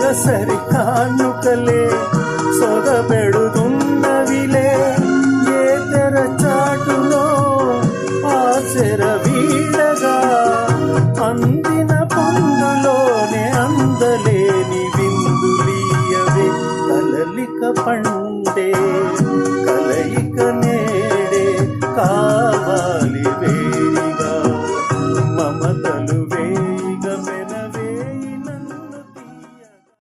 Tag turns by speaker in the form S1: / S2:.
S1: నెలసరి కానుకలే సొగబెడుతున్నవిలే ఏ తెర చాటులో ఆశర వీడగా అందిన పొందులోనే అందలేని విందులీయవే కలలిక పండుగ